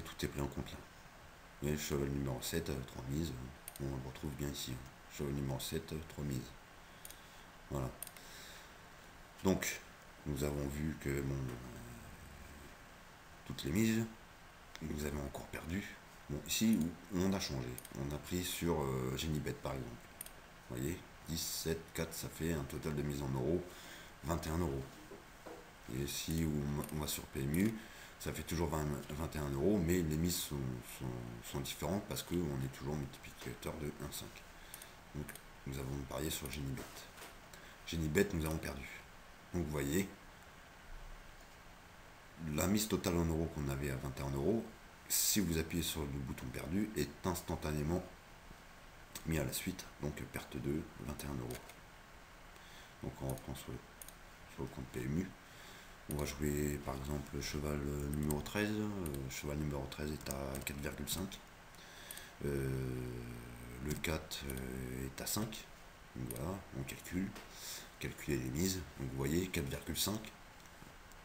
tout est pris en compte là. Vous voyez, cheval numéro 7, 3 mises. Bon, on le retrouve bien ici. Cheval numéro 7, 3 mises. Voilà. Donc, nous avons vu que bon, toutes les mises, nous avons encore perdu. Bon, ici, on a changé. On a pris sur Genibet par exemple. Vous voyez, 10, 7, 4, ça fait un total de mise en euros, 21 euros. Et si on va sur PMU, ça fait toujours 21 euros, mais les mises sont différentes parce qu'on est toujours multiplicateur de 1,5. Donc, nous avons parié sur Genibet. Genibet, nous avons perdu. Donc, vous voyez, la mise totale en euros qu'on avait à 21 euros, si vous appuyez sur le bouton perdu, est instantanément mis à la suite. Donc, perte de 21 euros. Donc, on reprend sur le compte PMU. On va jouer par exemple cheval numéro 13. Cheval numéro 13 est à 4,5. Le 4 est à 5. Donc voilà, on calculer les mises. Donc vous voyez 4,5.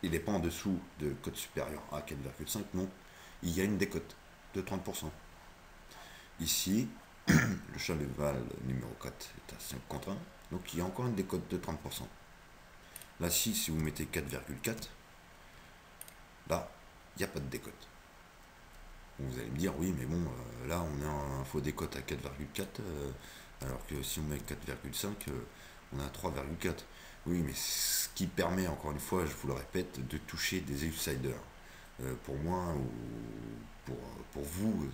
Il n'est pas en dessous de cote supérieure à 4,5, non. Il y a une décote de 30%. Ici, le cheval numéro 4 est à 5 contre 1. Donc il y a encore une décote de 30%. Là, si vous mettez 4,4, là, il n'y a pas de décote. Vous allez me dire, oui, mais bon, là, on a un faux décote à 4,4, alors que si on met 4,5, on a 3,4. Oui, mais ce qui permet, encore une fois, je vous le répète, de toucher des outsiders. Pour moi, ou pour vous,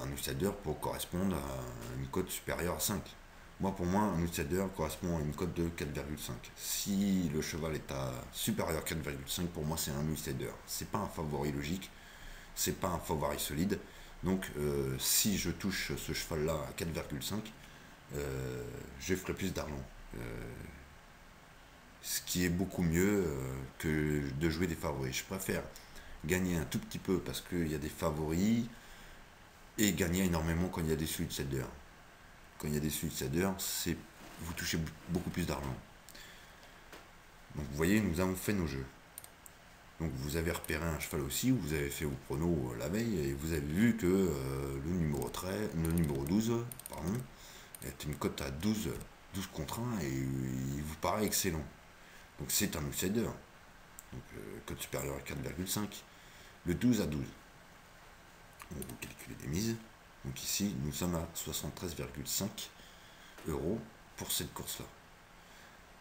un outsider pour correspondre à une cote supérieure à 5. Pour moi, un outsider correspond à une cote de 4,5. Si le cheval est à supérieur à 4,5, pour moi, c'est un outsider. C'est pas un favori logique, c'est pas un favori solide. Donc, si je touche ce cheval-là à 4,5, je ferai plus d'argent. Ce qui est beaucoup mieux que de jouer des favoris. Je préfère gagner un tout petit peu parce qu'il y a des favoris et gagner énormément quand il y a des outsiders. Quand il y a des outsiders, vous touchez beaucoup plus d'argent. Donc vous voyez, nous avons fait nos jeux. Donc vous avez repéré un cheval aussi, vous avez fait vos pronos la veille, et vous avez vu que le numéro 12 est une cote à 12 contre 1, et il vous paraît excellent. Donc c'est un outsider. Donc cote supérieure à 4,5. Le 12 à 12. On va calculer les mises. Donc ici, nous sommes à 73,5 euros pour cette course-là.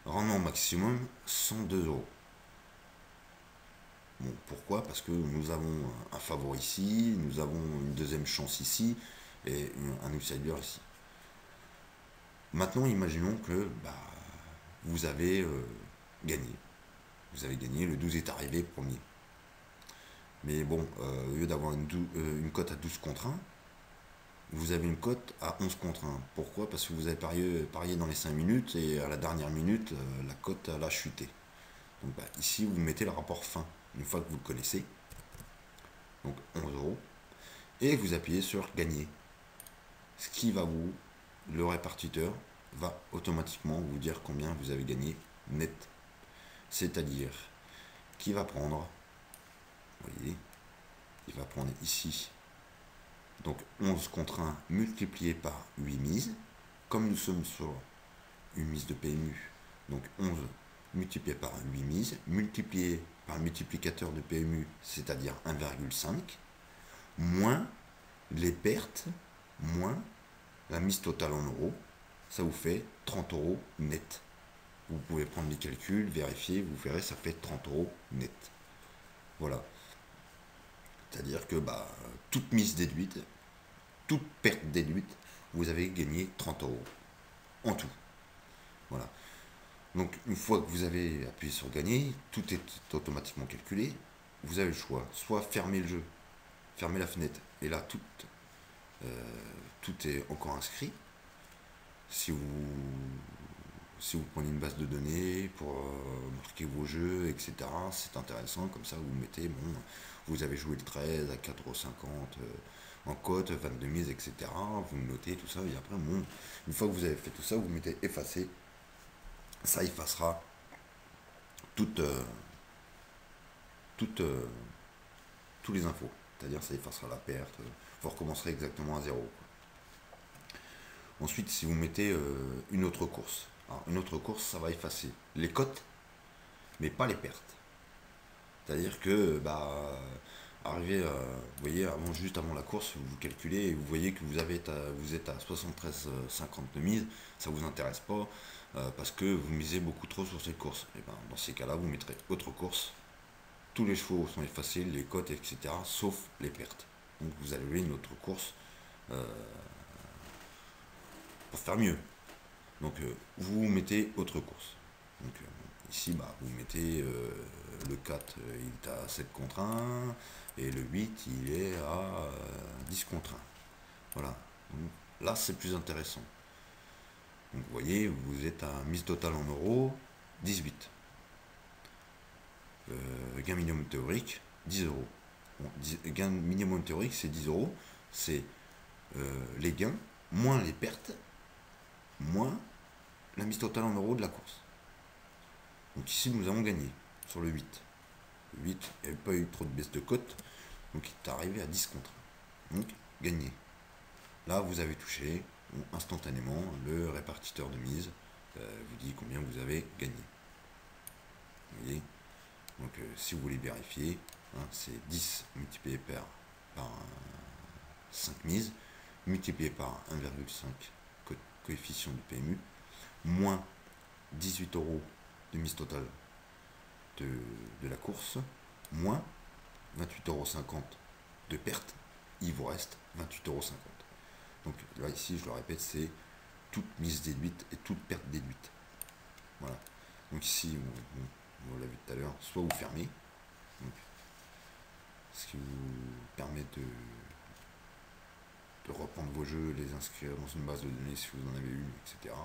Rendement maximum, 102 euros. Bon, pourquoi? Parce que nous avons un favori ici, nous avons une deuxième chance ici, et un outsider ici. Maintenant, imaginons que vous avez gagné. Vous avez gagné, le 12 est arrivé premier. Mais bon, au lieu d'avoir une cote à 12 contre 1, vous avez une cote à 11 contre 1. Pourquoi? Parce que vous avez parié dans les 5 minutes et à la dernière minute, la cote a chuté. Donc ici, vous mettez le rapport fin, une fois que vous le connaissez. Donc 11 euros. Et vous appuyez sur gagner. Ce qui va le répartiteur va automatiquement vous dire combien vous avez gagné net. C'est-à-dire qu'il va prendre, vous voyez, il va prendre ici, donc 11 contre 1 multiplié par 8 mises. Comme nous sommes sur une mise de PMU, donc 11 multiplié par 8 mises, multiplié par le multiplicateur de PMU, c'est-à-dire 1,5, moins les pertes, moins la mise totale en euros, ça vous fait 30 euros net. Vous pouvez prendre les calculs, vérifier, vous verrez, ça fait 30 euros net. Voilà. C'est-à-dire que toute mise déduite, toute perte déduite, vous avez gagné 30 euros en tout. Voilà. Donc une fois que vous avez appuyé sur gagner, tout est automatiquement calculé. Vous avez le choix, soit fermer le jeu, fermer la fenêtre, et là tout est encore inscrit. Si vous prenez une base de données pour marquer vos jeux, etc., c'est intéressant, comme ça vous mettez, vous avez joué le 13 à 4,50 en cote, 22 mises, etc., vous notez tout ça, et après, une fois que vous avez fait tout ça, vous mettez effacer, ça effacera tous les infos. c'est-à-dire ça effacera la perte, vous recommencerez exactement à zéro. Ensuite, si vous mettez une autre course, alors, une autre course, ça va effacer les cotes, mais pas les pertes. C'est-à-dire que, arrivé, vous voyez, juste avant la course, vous calculez et vous voyez que vous êtes à 73,50 de mise, ça vous intéresse pas parce que vous misez beaucoup trop sur cette course. Et ben, dans ces cas-là, vous mettrez autre course. Tous les chevaux sont effacés, les cotes, etc., sauf les pertes. Donc vous allez une autre course pour faire mieux. Donc vous mettez autre course. Donc ici, vous mettez le 4, il est à 7 contre 1, et le 8, il est à 10 contre 1. Voilà. Donc, là, c'est plus intéressant. Donc vous voyez, vous êtes à mise totale en euros, 18. Gain minimum théorique, 10 euros. Bon, gain minimum théorique, c'est 10 euros. C'est les gains, moins les pertes, moins la mise totale en euros de la course. Donc ici, nous avons gagné sur le 8. Le 8, il n'y avait pas eu trop de baisse de cote, donc il est arrivé à 10 contre 1. Donc, gagné. Là, vous avez touché instantanément le répartiteur de mise vous dit combien vous avez gagné. Vous voyez. Donc, si vous voulez vérifier, c'est 10 multiplié par 5 mises, multiplié par 1,5 coefficient du PMU, moins 18 euros de mise totale de la course, moins 28,50 € de perte, il vous reste 28,50 €. Donc là, ici, je le répète, c'est toute mise déduite et toute perte déduite. Voilà. Donc ici, on l'a vu tout à l'heure, soit vous fermez, donc, ce qui vous permet de reprendre vos jeux, les inscrire dans une base de données si vous en avez une, etc.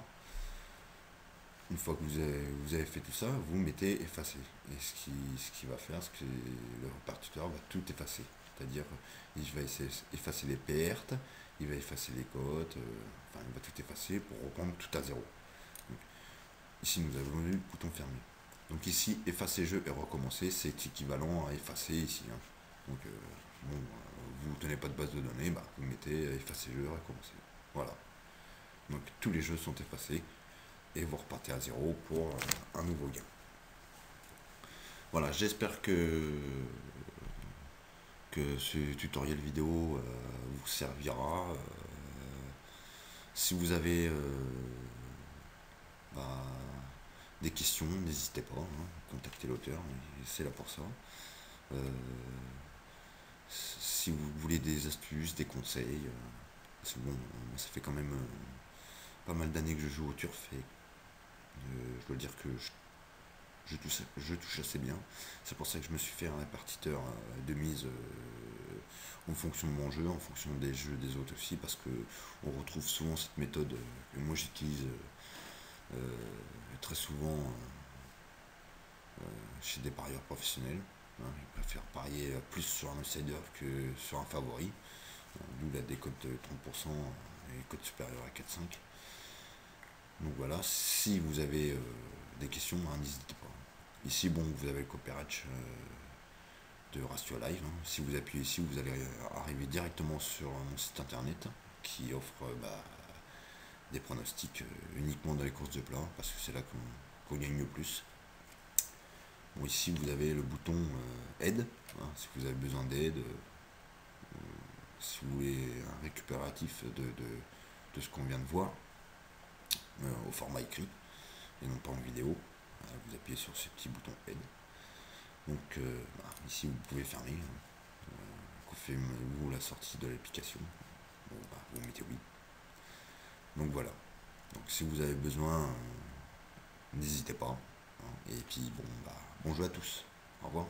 Une fois que vous avez fait tout ça, vous mettez effacer. Et ce qui va faire, c'est que le répartiteur va tout effacer. C'est-à-dire, il va effacer les pertes, il va effacer les cotes, il va tout effacer pour reprendre tout à zéro. Donc, ici, nous avons eu le bouton fermé. Donc ici, effacer jeu et recommencer, c'est équivalent à effacer ici. Donc, vous ne tenez pas de base de données, vous mettez effacer jeu et recommencer. Voilà. Donc tous les jeux sont effacés et vous repartez à zéro pour un nouveau gain. Voilà, j'espère que ce tutoriel vidéo vous servira. Si vous avez des questions, n'hésitez pas, contactez l'auteur, c'est là pour ça. Si vous voulez des astuces, des conseils, c'est bon, ça fait quand même pas mal d'années que je joue au turf et je dois dire que je touche assez bien. C'est pour ça que je me suis fait un répartiteur de mise en fonction de mon jeu, en fonction des jeux des autres aussi, parce que on retrouve souvent cette méthode que moi j'utilise très souvent chez des parieurs professionnels. Ils préfèrent parier plus sur un outsider que sur un favori, d'où la décote de 30% et cote supérieure à 4,5. Donc voilà, si vous avez des questions, n'hésitez pas. Ici, vous avez le copyright de Ratio Live. Si vous appuyez ici, vous allez arriver directement sur mon site internet qui offre des pronostics uniquement dans les courses de plat, parce que c'est là qu'on gagne le plus. Bon, ici, vous avez le bouton aide, si vous avez besoin d'aide, si vous voulez un récupératif de ce qu'on vient de voir, au format écrit et non pas en vidéo. Vous appuyez sur ce petit bouton aide. Donc ici vous pouvez fermer. Confirmez-vous la sortie de l'application. Vous mettez oui. Donc voilà. Donc si vous avez besoin, n'hésitez pas. Et puis bon jeu à tous. Au revoir.